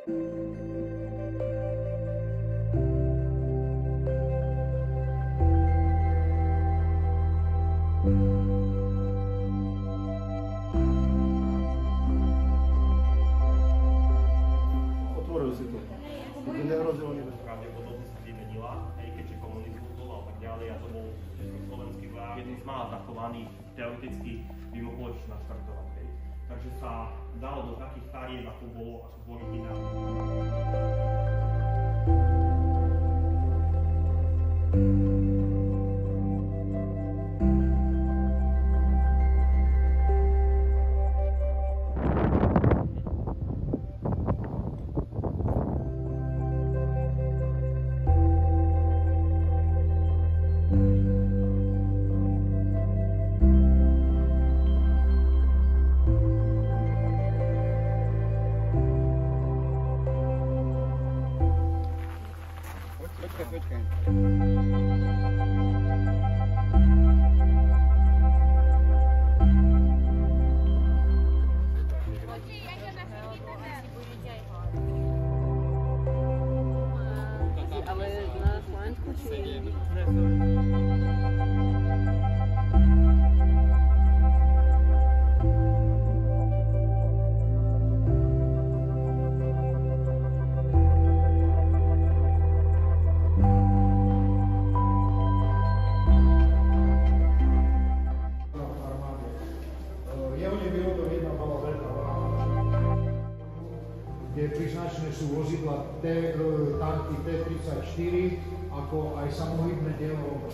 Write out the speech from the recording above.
Otvoril si to. Pravdepodobne sa vymenila, aj keďže komunizmus bol a tak ďalej, a to bol československý vojak. Jeden z mála zachovaných, teoreticky by mohol ešte naštartovať. Takže sa dalo do takých farieb, ako bolo v originále. Kde príznačné sú vozidla tanky T-34, ako aj samohybné dielo